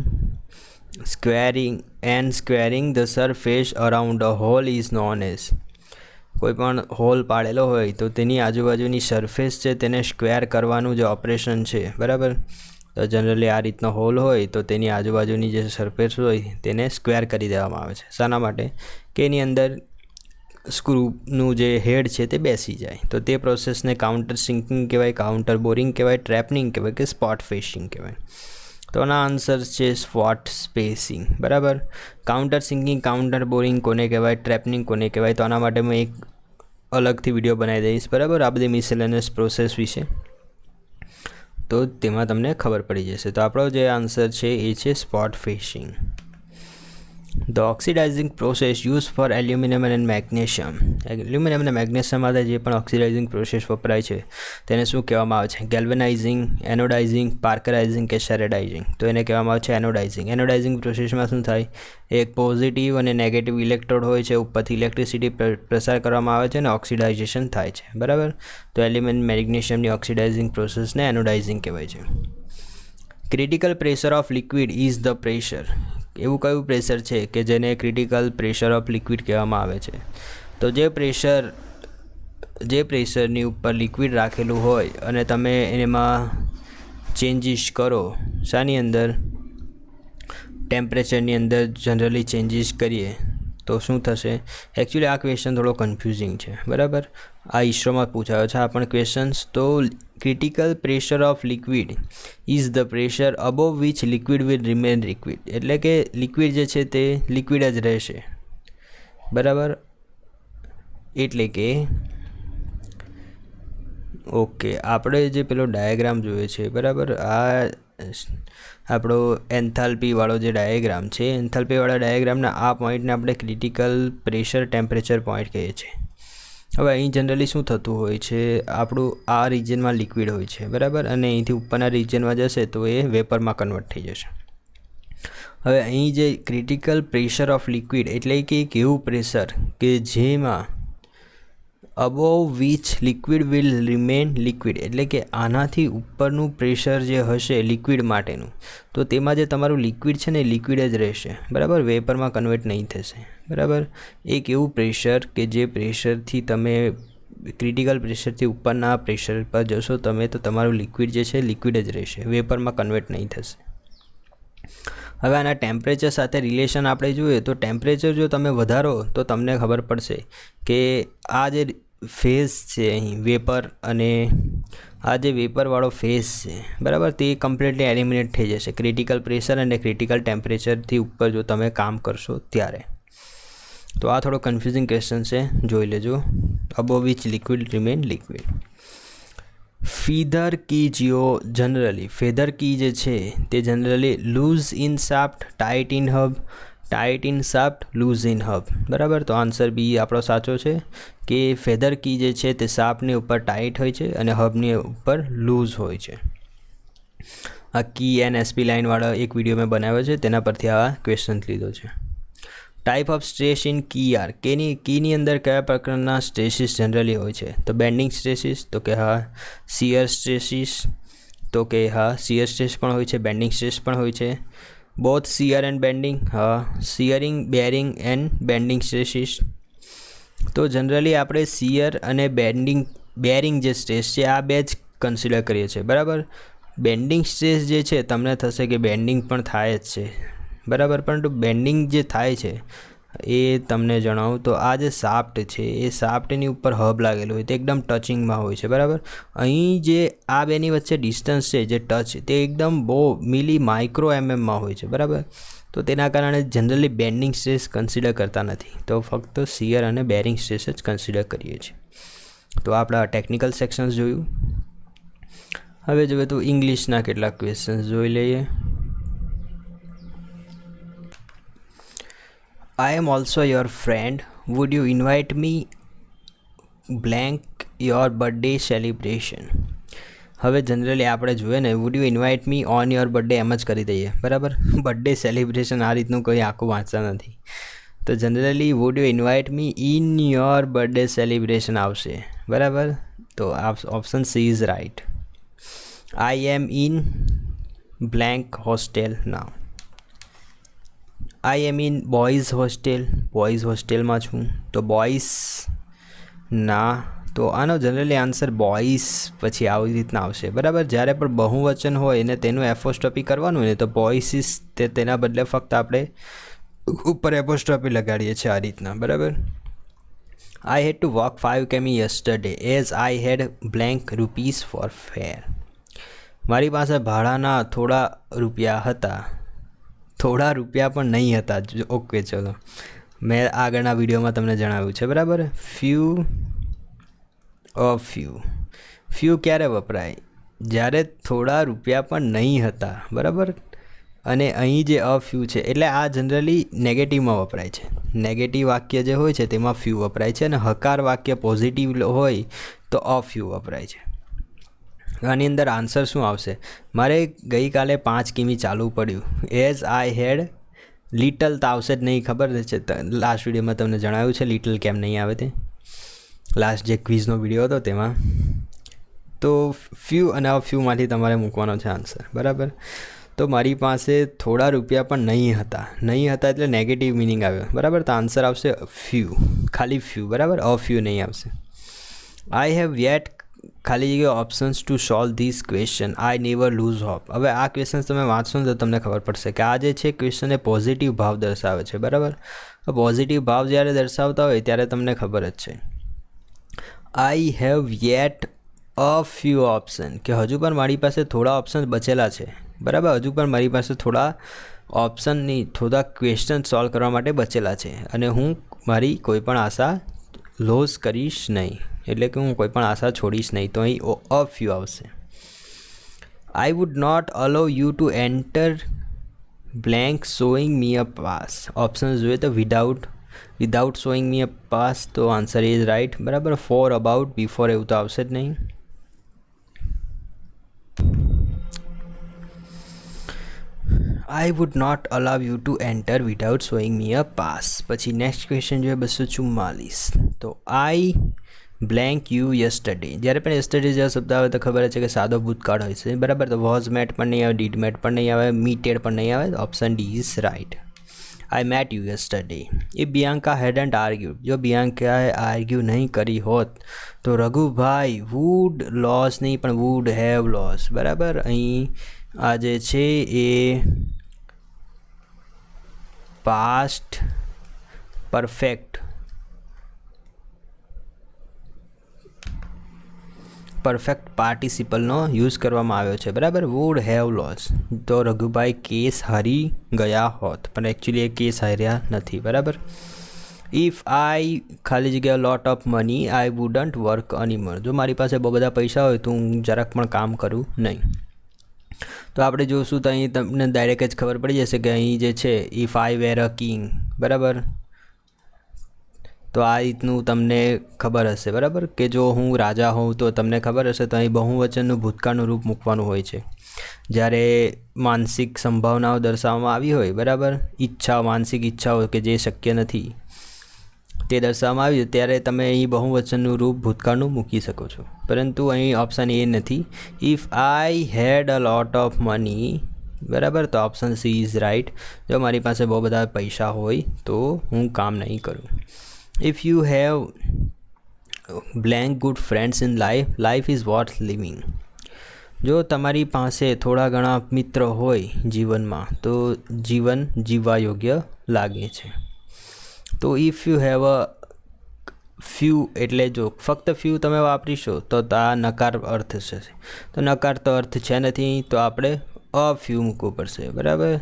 S1: squaring the surface around a hole is known as. કોઈ પણ હોલ પાડેલો હોય તો તેની આજુબાજુની સરફેસ છે તેને સ્ક્વેર કરવાનું જે ઓપરેશન છે, બરાબર. તો જનરલી આ રીતનો હોલ હોય તો તેની આજુબાજુની જે સરફેસ હોય તેને સ્ક્વેર કરી દેવામાં આવે છે. શાના માટે? કે એની અંદર સ્ક્રૂનું જે હેડ છે તે બેસી જાય. તો તે પ્રોસેસને કાઉન્ટર સિંકિંગ કહેવાય, કાઉન્ટર બોરિંગ કહેવાય, ટ્રેપનિંગ કહેવાય કે સ્પોટ ફેસિંગ કહેવાય. તો આના આન્સર છે સ્પોટ સ્પેસિંગ, બરાબર. કાઉન્ટર સિંકિંગ, કાઉન્ટર બોરિંગ કોને કહેવાય, ટ્રેપનિંગ કોને કહેવાય, તો આના માટે હું એક અલગથી વિડીયો બનાવી દઈશ, બરાબર, આ બધી મિસેલેનિયસ પ્રોસેસ વિશે, તો તેમાં તમને ખબર પડી જશે. તો આપણો જે આન્સર છે એ છે spot facing. The oxidising process use for aluminium and magnesium. Aluminium અને મેગ્નેશિયમ માટે જે પણ ઓક્સિડાઇઝિંગ પ્રોસેસ વપરાય છે તેને શું કહેવામાં આવે છે? ગેલ્વેનાઇઝિંગ, એનોડાઇઝિંગ, પાર્કરાઇઝિંગ કે શેરેડાઇઝિંગ. તો એને કહેવામાં આવે છે એનોડાઇઝિંગ. એનોડાઇઝિંગ પ્રોસેસમાં શું થાય? એક પોઝિટિવ અને નેગેટિવ ઇલેક્ટ્રોડ હોય છે, ઉપરથી ઇલેક્ટ્રિસિટી પ્રસાર કરવામાં આવે છે અને ઓક્સિડાઇઝેશન થાય છે. બરાબર. તો એલ્યુમિનિયમ મેગ્નેશિયમની ઓક્સિડાઇઝિંગ પ્રોસેસને એનોડાઇઝિંગ કહેવાય છે. Critical pressure of liquid is the pressure. એવું કયું પ્રેશર છે કે જેને ક્રિટિકલ પ્રેશર ઓફ લિક્વિડ કહેવામાં આવે છે? તો જે પ્રેશરની ઉપર લિક્વિડ રાખેલું હોય અને તમે એમાં ચેન્જીસ કરો, શાની અંદર? ટેમ્પરેચરની અંદર જનરલી ચેન્જીસ કરીએ તો શું થશે? એકચ્યુઅલી આ ક્વેશ્ચન થોડો કન્ફ્યુઝિંગ છે. બરાબર. આ ઇસરોમાં પૂછાયો છે આ પણ ક્વેશ્ચન્સ. તો critical pressure of liquid is the pressure above which liquid will remain liquid. એટલે કે લિક્વિડ જે છે તે લિક્વિડ જ રહેશે. બરાબર. એટલે કે ઓકે, આપણે જે પેલો ડાયાગ્રામ જોયો છે, બરાબર, આ આપણો એન્થાલ્પીવાળો જે ડાયાગ્રામ છે, એન્થાલ્પીવાળા ડાયાગ્રામના આ પોઈન્ટને આપણે ક્રિટિકલ પ્રેશર ટેમ્પરેચર પોઈન્ટ કહીએ છીએ. હવે અહીં જનરલી શું થતું હોય છે? આપણું આ રિજનમાં લિક્વિડ હોય છે, બરાબર, અને અહીંથી ઉપરના રિજનમાં જશે તો એ વેપરમાં કન્વર્ટ થઈ જશે. હવે અહીં જે ક્રિટિકલ પ્રેશર ઓફ લિક્વિડ એટલે કે એક એવું પ્રેશર કે જેમાં above which liquid will remain liquid, એટલે કે આનાથી ઉપરનું પ્રેશર જે હશે લિક્વિડ માટેનું, તો તેમાં જે તમારું લિક્વિડ છે ને એ લિક્વિડ જ રહેશે. બરાબર. વેપરમાં કન્વર્ટ નહીં થશે. બરાબર. એક એવું પ્રેશર કે જે પ્રેશરથી તમે ક્રિટિકલ પ્રેશરથી ઉપરના પ્રેશર પર જશો તમે તો તમારું લિક્વિડ જે છે લિક્વિડ જ રહેશે, વેપરમાં કન્વર્ટ નહીં થશે. હવે આના ટેમ્પરેચર સાથે રિલેશન આપણે જોઈએ તો ટેમ્પરેચર જો તમે વધારો તો તમને ખબર પડશે કે આ જે ફેઝ છે અહીં વેપર અને આ જે વેપરવાળો ફેઝ છે, બરાબર, તે કમ્પ્લીટલી એલિમિનેટ થઈ જશે ક્રિટિકલ પ્રેશર અને ક્રિટિકલ ટેમ્પરેચરથી ઉપર જો તમે કામ કરશો ત્યારે. તો આ થોડો કન્ફ્યુઝિંગ ક્વેશ્ચન છે, જોઈ લેજો. Above which liquid remain liquid. Feather key feather key જે છે તે generally loose in shaft, tight in hub, tight in shaft, loose in hub. બરાબર. તો આન્સર બી આપણો સાચો છે કે ફેધર કી જે છે તે શાફ્ટની ઉપર ટાઇટ હોય છે અને હબની ઉપર લૂઝ હોય છે. આ કી એન્ડ એસપી લાઇનવાળો એક વિડીયો મેં બનાવ્યો છે, તેના પરથી આ ક્વેશ્ચન લીધો છે. Type of stress in key are. કીની અંદર કયા પ્રકારના સ્ટ્રેસીસ જનરલી હોય છે? તો બેન્ડિંગ સ્ટ્રેસીસ, તો કે હા. શિયર સ્ટ્રેસીસ, તો કે હા શિયર સ્ટ્રેસ પણ હોય છે, બેન્ડિંગ સ્ટ્રેસ પણ હોય છે. બોથ શિયર એન્ડ બેન્ડિંગ, હા. Shearing, bearing and bending stresses. તો જનરલી આપણે શિયર અને બેરિંગ જે સ્ટ્રેસ છે આ બે જ કન્સિડર કરીએ છીએ. બરાબર. બેન્ડિંગ સ્ટ્રેસ જે છે તમને થશે કે બેન્ડિંગ પણ થાય જ છે, બરાબર, પરંતુ બેન્ડિંગ જે થાય છે એ તમને જણાવું તો આ જે શાફ્ટ છે એ શાફ્ટની ઉપર હબ લાગેલું હોય તે એકદમ ટચિંગમાં હોય છે. બરાબર. અહીં જે આ બેની વચ્ચે ડિસ્ટન્સ છે જે ટચ તે એકદમ બહુ માઇક્રો એમએમમાં હોય છે. બરાબર. તો તેના કારણે જનરલી બેન્ડિંગ સ્ટ્રેસ કન્સિડર કરતા નથી, તો ફક્ત શિયર અને બેરિંગ સ્ટ્રેસ જ કન્સિડર કરીએ છીએ. તો આપણા ટેકનિકલ સેક્શન્સ જોયું. હવે જોઈએ તો ઇંગ્લિશના કેટલાક ક્વેશ્ચન્સ જોઈ લઈએ. I am also your friend. Would you invite me blank your birthday celebration? હવે જનરલી આપણે જોઈએ ને would you invite me on your birthday એમ જ કરી દઈએ. બરાબર. બર્થડે સેલિબ્રેશન આ રીતનું કોઈ આખું વાંચતા નથી. તો generally would you invite me in your birthday celebration આવશે. બરાબર. તો option C is right. I am in blank hostel now. I am in boys હોસ્ટેલમાં છું, તો બોયઝ ના, તો આનો જનરલી આન્સર બોયઝ પછી આવી રીતના આવશે. બરાબર. જ્યારે પણ બહુવચન હોય ને તેનું એપોસ્ટ્રોફી કરવાનું ને તો બોયસીસ તેના બદલે ફક્ત આપણે ઉપર એપોસ્ટ્રોફી લગાડીએ છીએ આ રીતના. બરાબર. આઈ હેડ ટુ વોક 5 કિમી yesterday as I had blank rupees for fare. મારી પાસે ભાડાના થોડા રૂપિયા હતા, થોડા રૂપિયા પણ નહીં હતા. ઓકે, ચલો, મેં આગળના વિડીયોમાં તમને જણાવ્યું છે. બરાબર. ફ્યુ ક્યારે વપરાય? જ્યારે થોડા રૂપિયા પણ નહીં હતા. બરાબર. અને અહીં જે અ ફ્યુ છે એટલે આ જનરલી નેગેટિવમાં વપરાય છે. નેગેટિવ વાક્ય જે હોય છે તેમાં ફ્યુ વપરાય છે, અને હકાર વાક્ય પોઝિટિવ હોય તો અ ફ્યુ વપરાય છે. આની અંદર આન્સર શું આવશે? મારે ગઈકાલે 5 કિમી ચાલવું પડ્યું. એઝ આઈ હેડ લિટલ તો આવશે જ નહીં, ખબર છે. લાસ્ટ વિડીયોમાં તમને જણાવ્યું છે લિટલ કેમ નહીં આવે તે, લાસ્ટ જે ક્વિઝનો વિડીયો હતો તેમાં. તો ફ્યુ અને અ ફ્યુમાંથી તમારે મૂકવાનો છે આન્સર, બરાબર. તો મારી પાસે થોડા રૂપિયા પણ નહીં હતા એટલે નેગેટિવ મિનિંગ આવ્યો, બરાબર. તો આન્સર આવશે ફ્યુ, ખાલી ફ્યુ, બરાબર. અ ફ્યુ નહીં આવશે. આઈ હેવ યેટ ખાલી જગ્યા options to solve this question, I never lose hope. હવે આ ક્વેશ્ચન તમે વાંચશો ને તો તમને ખબર પડશે કે આ જે છે ક્વેશ્ચન એ પોઝિટિવ ભાવ દર્શાવે છે, બરાબર. પોઝિટિવ ભાવ જ્યારે દર્શાવતા હોય ત્યારે તમને ખબર જ છે. I have yet a few option, કે હજુ પણ મારી પાસે થોડા ઓપ્શન બચેલા છે, બરાબર. હજુ પણ મારી પાસે થોડા ક્વેશ્ચન સોલ્વ કરવા માટે બચેલા છે, અને હું મારી કોઈ પણ આશા લોઝ કરીશ નહીં, એટલે કે હું કોઈ પણ આશા છોડીશ નહીં. તો અહીં અ ફ્યુ આવશે. I would not allow you to enter blank showing me a pass. Option જોઈએ તો without showing me a pass, તો આન્સર ઇઝ રાઇટ, બરાબર. ફોર, અબાઉટ, બિફોર એવું તો આવશે જ નહીં. I would not allow you to enter without showing me a pass. પછી નેક્સ્ટ ક્વેશ્ચન જોઈએ 244. તો આઈ બ્લેન્ક યુ યસ્ટરડે. જ્યારે પણ યસ્ટરડે જેવા શબ્દ આવે તો ખબર છે કે સાદો ભૂતકાળ હોય છે, બરાબર. તો વોઝ મેટ પણ નહીં આવે, ડીડ મેટ પણ નહીં આવે, મીટેડ પણ નહીં આવે. Option D is right. I met you yesterday. A Bianca hadn't argue. જો બિયાંકાએ આર્ગ્યુ નહીં કરી હોત તો રઘુભાઈ વુડ લોસ નહીં પણ વુડ હેવ લોસ, બરાબર. અહીં આ જે છે એ પાસ્ટ પરફેક્ટ પાર્ટિસિપલનો યુઝ કરવામાં આવ્યો છે, બરાબર. વુડ હેવ લોસ, તો રઘુભાઈ કેસ હારી ગયા હોત, પણ એકચ્યુઅલી એ કેસ હાર્યા નથી, બરાબર. ઇફ આઈ ખાલી જગ્યા લોટ of money I wouldn't work એનીમોર. જો મારી પાસે બહુ બધા પૈસા હોય તો હું જરાક પણ કામ કરું નહીં. તો આપણે જોઈશું તો અહીં તમને ડાયરેક્ટ જ ખબર પડી જશે કે અહીં જે છે if I wear a king, બરાબર. તો આ રીતનું તમને ખબર હશે, બરાબર, કે જો હું રાજા હોઉં તો તમને ખબર હશે. તો અહીં બહુવચનનું ભૂતકાળનું રૂપ મૂકવાનું હોય છે જ્યારે માનસિક સંભાવનાઓ દર્શાવવામાં આવી હોય, બરાબર. માનસિક ઈચ્છાઓ કે જે શક્ય નથી તે દર્શાવવામાં આવી ત્યારે તમે અહીં બહુવચનનું રૂપ ભૂતકાળનું મૂકી શકો છો, પરંતુ અહીં ઓપ્શન એ નથી. If I had a lot of money, બરાબર. તો ઓપ્શન સી ઇઝ રાઇટ. જો મારી પાસે બહુ બધા પૈસા હોય તો હું કામ નહીં કરું. If you have blank good friends in life is what living. જો તમારી પાસે થોડા ઘણા મિત્ર હોય જીવનમાં તો જીવન જીવવા યોગ્ય લાગે છે. તો if you have a few, એટલે જો ફક્ત ફ્યુ તમે વાપરીશો તો આ નકાર અર્થ છે. તો નકાર તો અર્થ છે નથી, તો આપણે અ ફ્યુ મૂકવું પડશે, બરાબર.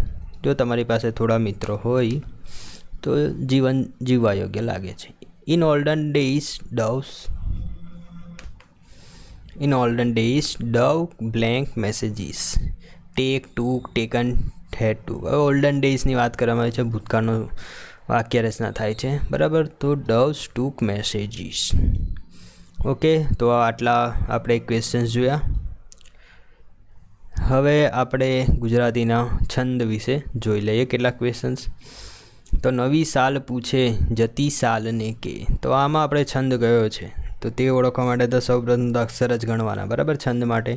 S1: જો તમારી પાસે થોડા મિત્રો હોય તો જીવન જીવવા યોગ્ય લાગે છે. In olden days dove blank messages take, took, taken, had to. હવે ઓલ્ડન ડેઝની વાત કરવામાં આવે છે, ભૂતકાળનું વાક્ય રચના થાય છે, બરાબર. તો ડવ્સ ટુક મેસેજીસ. ઓકે, તો આટલા આપણે ક્વેશ્ચન્સ જોયા. હવે આપણે ગુજરાતીના છંદ વિશે જોઈ લઈએ કેટલાક ક્વેશ્ચન્સ. તો નવી સાલ પૂછે જતી સાલને કે. તો આમાં આપણે છંદ કયો છે તો તે ઓળખવા માટે તો સૌપ્રથમ તો અક્ષર જ ગણવાના, બરાબર. છંદ માટે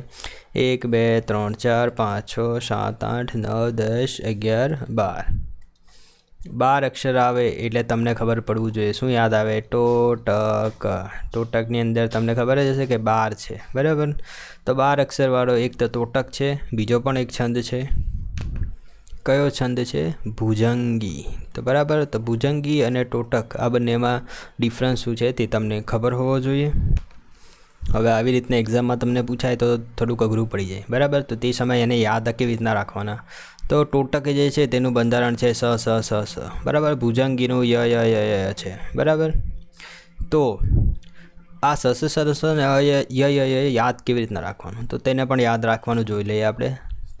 S1: 1 2 3 4 5 6 7 8 9 10 11 12. 12 અક્ષર આવે એટલે તમને ખબર પડવું જોઈએ શું યાદ આવે? ટોટક. ટોટકની અંદર તમને ખબર જ હશે કે 12 છે, બરાબર. તો 12 અક્ષરવાળો એક તો ટોટક છે, બીજો પણ એક છંદ છે. કયો છંદ છે? ભુજંગી. તો બરાબર, તો ભુજંગી અને ટોટક આ બંનેમાં ડિફરન્સ શું છે તે તમને ખબર હોવો જોઈએ. હવે આવી રીતના એક્ઝામમાં તમને પૂછાય તો થોડુંક અઘરું પડી જાય, બરાબર. તો તે સમયે એને યાદ કેવી રીતના રાખવાના? તો ટોટક જે છે તેનું બંધારણ છે સ સ સ સ, બરાબર. ભુજંગીનું ય ય ય ય છે, બરાબર. તો આ સ સ સ ને ય ય ય યાદ કેવી રીતના રાખવાનું? તો તેને પણ યાદ રાખવાનું જોઈ લઈએ આપણે.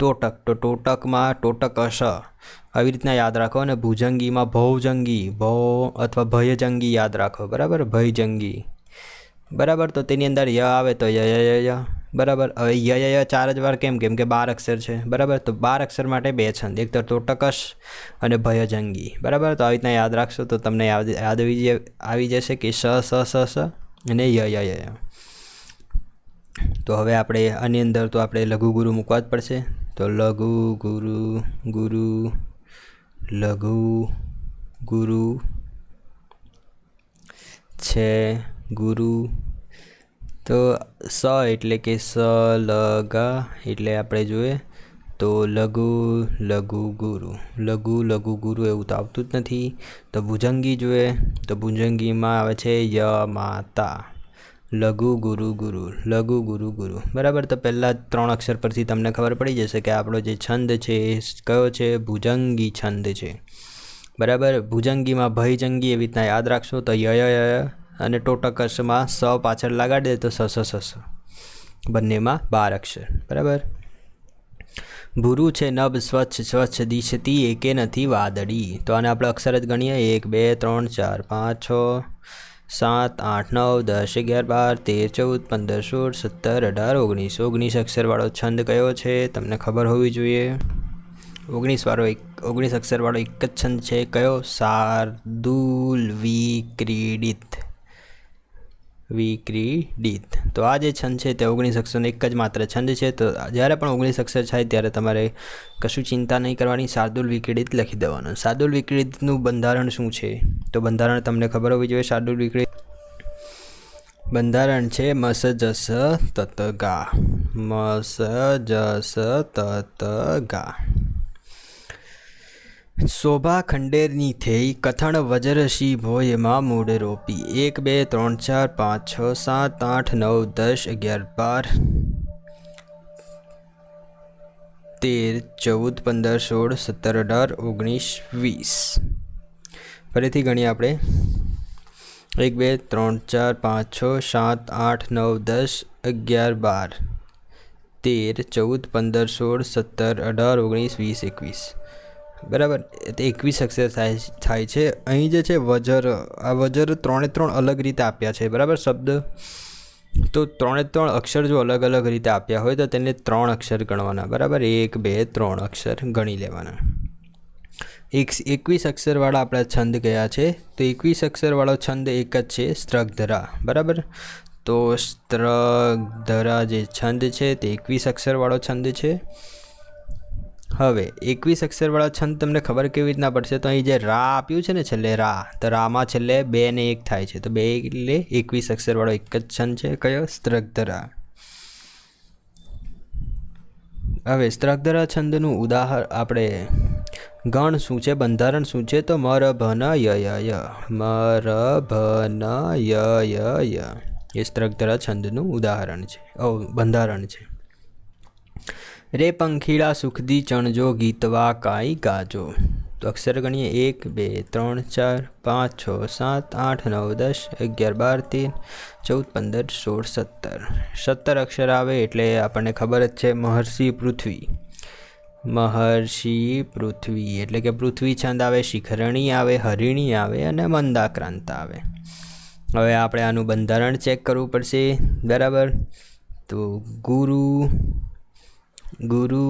S1: ટોટક, તો ટોટકમાં ટોટકશ આવી રીતના યાદ રાખો. અને ભુજંગીમાં ભૌજંગી, ભૌ અથવા ભયજંગી યાદ રાખો. બરાબર, ભયજંગી. બરાબર, તો તેની અંદર ય આવે તો ય. બરાબર, હવે ય 4 જ વાર કેમ? કેમ કે 12 અક્ષર છે. બરાબર, તો 12 અક્ષર માટે 2 છંદ, એક તો ટોટકશ અને ભયજંગી. બરાબર, તો આવી રીતના યાદ રાખશો તો તમને યાદ આવી જશે કે સ સ સ અને ય. તો હવે આપણે આની અંદર તો આપણે લઘુ ગુરુ મૂકવા જ પડશે. તો લઘુ ગુરુ લઘુ ગુરુ છે ગુરુ. તો સ એટલે કે સ લગા એટલે આપણે જોઈએ તો લઘુ ગુરુ એવું તો આવતું જ નથી. તો ભુજંગી જોઈએ તો ભુજંગીમાં આવે છે ય માતા. લઘુ ગુરુ. બરાબર, તો પહેલાં 3 અક્ષર પરથી તમને ખબર પડી જશે કે આપણો જે છંદ છે એ કયો છે? ભુજંગી છંદ છે. બરાબર, ભુજંગીમાં ભયજંગી એવી રીતના યાદ રાખશો તો ય અને ટોટકશમાં સ પાછળ લગાડી દે તો સ. બંનેમાં 12 અક્ષર. બરાબર, ભૂરું છે નભ સ્વચ્છ દિશતી એકે નથી વાદળી. તો આને આપણે અક્ષર જ ગણીએ. 1 2 3 4 5 6 7 8 9 10 11 12 13 14 15 16 17 18 19 અક્ષરવાળો છંદ કયો છે? તમને ખબર હોવી જોઈએ. 19 અક્ષરવાળો એક જ છંદ છે. કયો? શાર્દુલ વિક્રીડિત. તો આ જે છંદ છે તે 19 અક્ષરનો એક જ માત્ર છંદ છે. તો જ્યારે પણ 19 અક્ષર થાય ત્યારે તમારે કશું ચિંતા નહીં કરવાની, શાર્દુલ વિક્રીડિત લખી દેવાનું. શાર્દુલ વિક્રીડિતનું બંધારણ શું છે? તો બંધારણ તમને ખબર હોવી જોઈએ. શાર્દુલ વિક્રીડિત બંધારણ છે મસ જસ તત ગા. શોભા ખંડેરની થઈ કથણ વજરશી ભોયમાં મૂળ રોપી. 1 2 3 4 5 6 7 8 9 10 11 12 13 14 15 16 17 18 19 20. ફરીથી ગણીએ આપણે. 1 2 3 4 5 6 7 8 9 10 11 12 13 14 15 16 17 18 19 20 21. બરાબર, તે 21 અક્ષર થાય છે. અહીં જે છે વજર, આ વજર 3 અલગ રીતે આપ્યા છે. બરાબર, શબ્દ તો 3 અક્ષર જો અલગ રીતે આપ્યા હોય તો તેને 3 અક્ષર ગણવાના. બરાબર, 1 2 3 અક્ષર ગણી લેવાના. 21 અક્ષરવાળા આપણા છંદ કયા છે? તો 21 અક્ષરવાળો છંદ એક જ છે, સ્ત્રગધરા. બરાબર, તો સ્ત્રગધરા જે છંદ છે તે 21 અક્ષરવાળો છંદ છે. હવે 21 અક્ષરવાળા છંદ તમને ખબર કેવી રીતના પડશે? તો અહીં જે રા આપ્યું છે ને છેલ્લે રા, તો રામાં છેલ્લે 2 ને 1 થાય છે. તો 2 એટલે 21 અક્ષરવાળો એક જ છંદ છે. કયો? સ્ત્રગધરા. હવે સ્ત્રગધરા છંદનું ઉદાહરણ આપણે ગણ શું છે, બંધારણ શું છે? તો મર ભન ય. મર ભન ય એ સ્ત્રગધરા છંદનું ઉદાહરણ છે, બંધારણ છે. રે પંખીડા સુખદી ચણજો ગીતવા કાંઈ ગાજો. તો અક્ષર ગણીએ. 1 2 3 4 5 6 7 8 9 10 11 12 13 14 15 16 17 17 અક્ષર આવે એટલે આપણને ખબર જ છે મહર્ષિ પૃથ્વી એટલે કે પૃથ્વી છંદ આવે, શિખરણી આવે, હરિણી આવે અને મંદાક્રાંત આવે. હવે આપણે આનું બંધારણ ચેક કરવું પડશે. બરાબર, તો ગુરુ લઘુ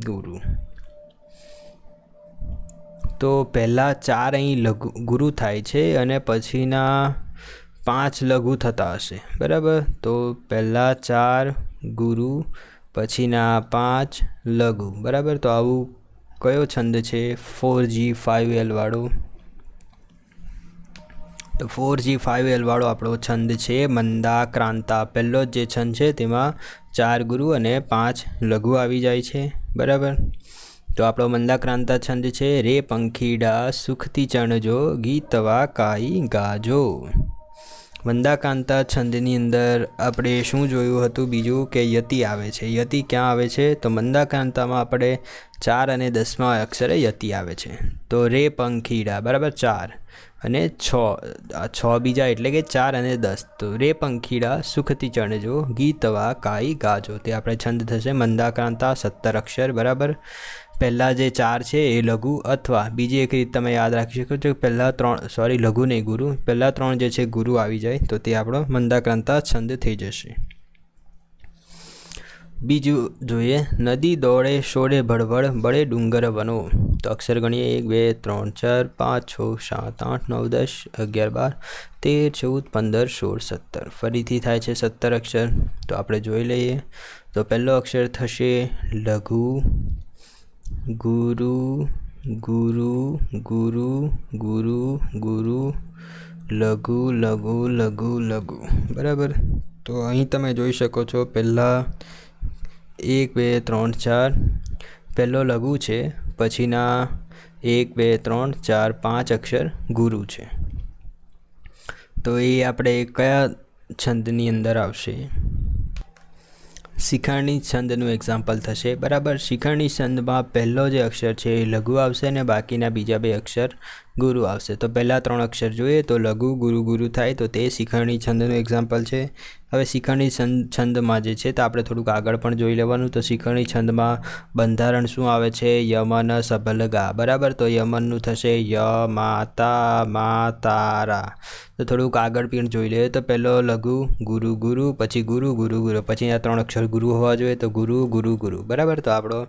S1: ગુરુ. તો પહેલાં 4 અહીં ગુરુ થાય છે અને પછીના 5 લઘુ થતા હશે. બરાબર, તો પહેલાં 4 ગુરુ પછીના 5 લઘુ. બરાબર, તો આવું કયો છંદ છે? 4G5L વાળો. તો 4G5L વાળો આપણો છંદ છે મંદાક્રાંતા. પહેલો જે છંદ છે તેમાં 4 ગુરુ અને 5 લઘુ આવી જાય છે. બરાબર, તો આપણો મંદાક્રાંતા છંદ છે. રે પંખીડા સુખથી ચણજો ગીતવા કાંઈ ગાજો. મંદાક્રાંતા છંદની અંદર આપણે શું જોયું હતું બીજું? કે યતિ આવે છે. યતિ ક્યાં આવે છે? તો મંદાક્રાંતામાં આપણે 4 અને 10મા અક્ષરે યતિ આવે છે. તો રે પંખીડા બરાબર 4 અને 6 બીજા એટલે કે 4 અને 10. તો રે પંખીડા સુખથી ચણજો ગીતવા કાઈ ગાજો. તે આપણે છંદ થશે મંદાક્રાંતા 17 અક્ષર બરાબર. પહેલાં જે 4 છે એ લઘુ, અથવા બીજી એક રીત તમે યાદ રાખી શકો છો, પહેલાં 3 લઘુ નહીં ગુરુ, પહેલાં 3 જે છે ગુરુ આવી જાય તો તે આપણો મંદાક્રાંતા છંદ થઈ જશે. બીજું જોઈએ, નદી દોડે શોળે ભડભડ બળે ડુંગર વનો. તો અક્ષર ગણીએ 1 2 3 4 5 6 7 8 9 10 11 12 13 14 15 16 17. ફરીથી થાય છે 17 અક્ષર. તો આપણે જોઈ લઈએ. તો પહેલો અક્ષર થશે લઘુ, ગુરુ ગુરુ ગુરુ ગુરુ ગુરુ, લઘુ લઘુ લઘુ લઘુ બરાબર. તો અહીં તમે જોઈ શકો છો પહેલાં 1 2 3 4 પહેલો લઘુ છે, પછીના 1 2 3 4 5 અક્ષર ગુરુ છે. તો એ આપણે કયા છંદની અંદર આવશે? શિખરણી છંદનું એક્ઝામ્પલ થશે બરાબર. શિખરણી છંદમાં પહેલો જે અક્ષર છે એ લઘુ આવશે અને બાકીના બીજા 2 અક્ષર ગુરુ આવશે. તો પહેલાં 3 અક્ષર જોઈએ તો લઘુ ગુરુ ગુરુ થાય, તો તે શિખરણી છંદનું એક્ઝામ્પલ છે. હવે શિખરણી છંદમાં જે છે તો આપણે થોડુંક આગળ પણ જોઈ લેવાનું. તો શિખરણી છંદમાં બંધારણ શું આવે છે? યમન સબલ ગા બરાબર. તો યમનનું થશે ય માતા મા તારા. તો થોડુંક આગળ પણ જોઈ લઈએ. તો પહેલો લઘુ ગુરુ ગુરુ, પછી ગુરુ ગુરુ ગુરુ, પછી આ 3 અક્ષર ગુરુ હોવા જોઈએ તો ગુરુ ગુરુ ગુરુ બરાબર. તો આપણો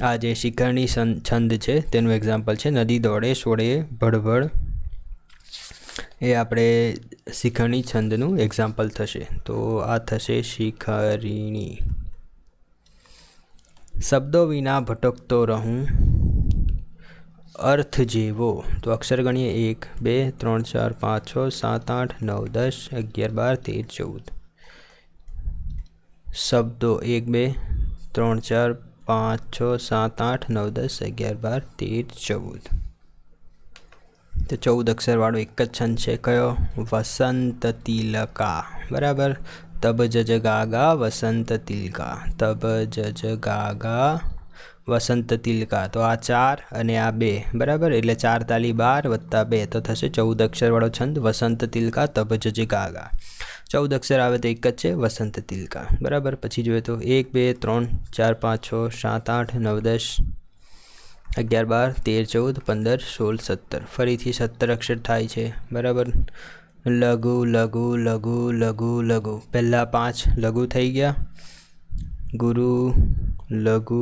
S1: આ જે શિખરણી છંદ છે તેનું એક્ઝામ્પલ છે નદી દોડે શોળે ભડભડ. એ આપણે શિખરણી છંદનું એક્ઝામ્પલ થશે. તો આ થશે શિખરણી. શબ્દો વિના ભટકતો રહું અર્થ જેવો. તો અક્ષર ગણીએ 1 2 3 4 5 6 7 8 9 10 11 12 13 14. શબ્દો 1 2 3 4 5 6 7 8 9 10 11 12 13 14. તો 14 અક્ષરવાળો એક જ છંદ છે. કયો? વસંત તિલકા બરાબર. તબ જજ ગાગા વસંત તિલકા, તબ જજ ગાગા વસંત તિલકા. તો આ 4 અને આ 2 બરાબર, એટલે 4 તાલી 12 વત્તા 2 તો થશે 14 અક્ષરવાળો છંદ વસંત તિલકા તબ જજ ગાગા. 14 અક્ષર આવે તો એક જ છે વસંત તિલકા બરાબર. પછી જોઈએ તો 1 2 3 4 5 6 7 8 9 10 11 12 13 14 15 16 17. ફરીથી 17 અક્ષર થાય છે બરાબર. લઘુ લઘુ લઘુ લઘુ લઘુ, પહેલાં 5 લઘુ થઈ ગયા. ગુરુ લઘુ,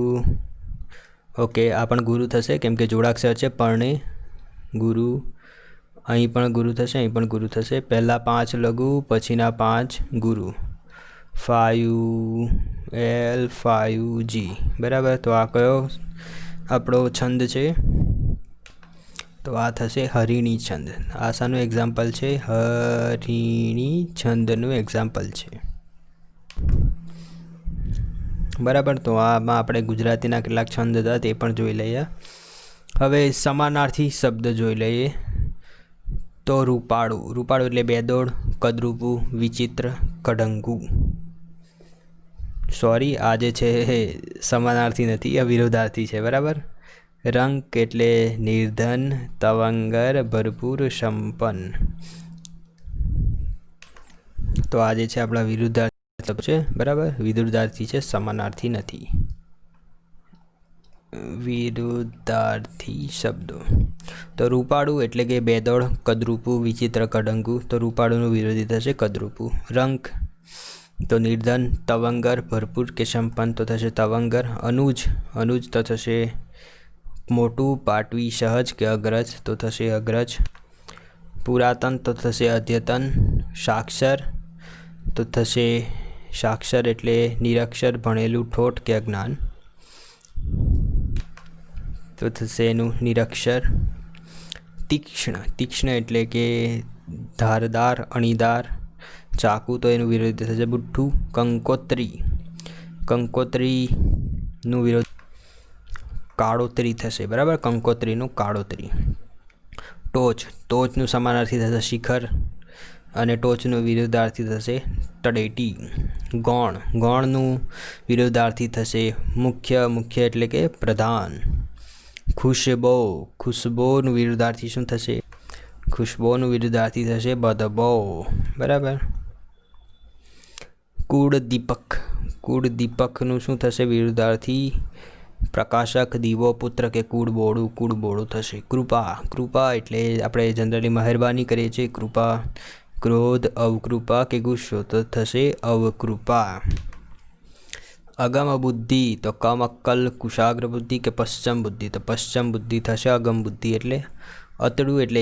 S1: ઓકે આ પણ ગુરુ થશે કેમ કે જોડાક્ષર છે પરણે ગુરુ. અહીં પણ ગુરુ થશે, અહીં પણ ગુરુ થશે. પહેલાં 5 લઘુ, પછીના 5 ગુરુ. 5 L 5 G બરાબર. તો આ કયો આપણો છંદ છે? તો આ થશે હરિણી છંદ. આ શાનું એક્ઝામ્પલ છે? હરિણી છંદનું એક્ઝામ્પલ છે બરાબર. તો આમાં આપણે ગુજરાતીના કેટલાક છંદ હતા તે પણ જોઈ લઈએ. હવે સમાનાર્થી શબ્દ જોઈ લઈએ. તો રૂપાળું, રૂપાળું એટલે બેદોડ, કદરૂપું, વિચિત્ર, કડંગુ. સોરી, આ જે છે એ સમાનાર્થી નથી, આ વિરોધાર્થી છે બરાબર. રંક એટલે નિર્ધન, તવંગર, ભરપૂર, સંપન્ન. તો આ જે છે આપણા વિરુદ્ધાર્થી શબ્દ છે બરાબર. વિરુદ્ધાર્થી છે, સમાનાર્થી નથી. વિરુદ્ધાર્થી શબ્દો. તો રૂપાળું એટલે કે બેદોડ, કદરૂપું, વિચિત્ર, કડંગુ. તો રૂપાળુંનું વિરોધી થશે કદરૂપું. રંક તો નિર્ધન, તવંગર ભરપૂર કે સંપન્ન તો થશે તવંગર. અનુજ, અનુજ તો થશે મોટું, પાટવી, સહજ કે અગ્રજ તો થશે અગ્રજ. પુરાતન તો થશે અદ્યતન. સાક્ષર તો થશે સાક્ષર એટલે નિરક્ષર, ભણેલું, ઠોઠ કે અજ્ઞાન તો થશે એનું નિરક્ષર. તીક્ષ્ણ, તીક્ષ્ણ એટલે કે ધારદાર, અણીદાર. ચાકુ તો એનું વિરોધી થશે બુઠ્ઠું. કંકોત્રી, કંકોત્રીનું વિરોધ કાળોતરી થશે બરાબર. કંકોત્રીનું કાળોતરી. ટોચ, ટોચનું સમાનાર્થી થશે શિખર અને ટોચનું વિરુદ્ધાર્થી થશે તળેટી. ગૌણ, ગૌણનું વિરુદ્ધાર્થી થશે મુખ્ય, મુખ્ય એટલે કે પ્રધાન. ખુશબો, ખુશબોનું વિરુદ્ધાર્થી શું થશે? ખુશબોનું વિરુદ્ધાર્થી થશે બદબો, બરાબર. કુળ દીપક, કુળ દીપકનું શું થશે વિરુદ્ધાર્થી? પ્રકાશક, દીવો, પુત્ર કે કુળ બોળું થશે. કૃપા, કૃપા એટલે આપણે જનરલી મહેરબાની કરીએ છીએ. કૃપા, ક્રોધ, અવકૃપા કે ગુસ્સો તો થશે અવકૃપા. અગમ બુદ્ધિ તો કમ અક્કલ, કુશાગ્ર બુદ્ધિ કે પશ્ચમ બુદ્ધિ તો પશ્ચમ બુદ્ધિ થશે. અગમ બુદ્ધિ એટલે અતડું એટલે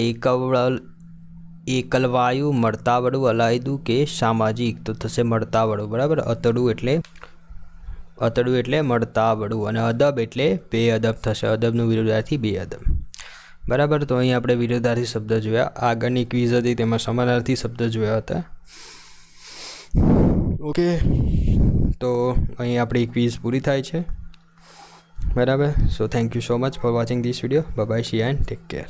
S1: એકલવાયું, મળતાવડું, અલાયદું કે સામાજિક તો થશે મળતાવડું, બરાબર. અતડું એટલે મળતાવડું અને અદબ એટલે બેઅદબ થશે. અદબનું વિરુદ્ધાર્થી બેઅદબ, બરાબર. તો અહીં આપણે વિરુદ્ધાર્થી શબ્દ જોયા. આગળની ક્વિઝ હતી તેમાં સમાનાર્થી શબ્દ જોયા હતા. ઓકે, તો અહીં આપણી ક્વિઝ પૂરી થાય છે, બરાબર. So thank you so much for watching this video. Bye bye, C and take care.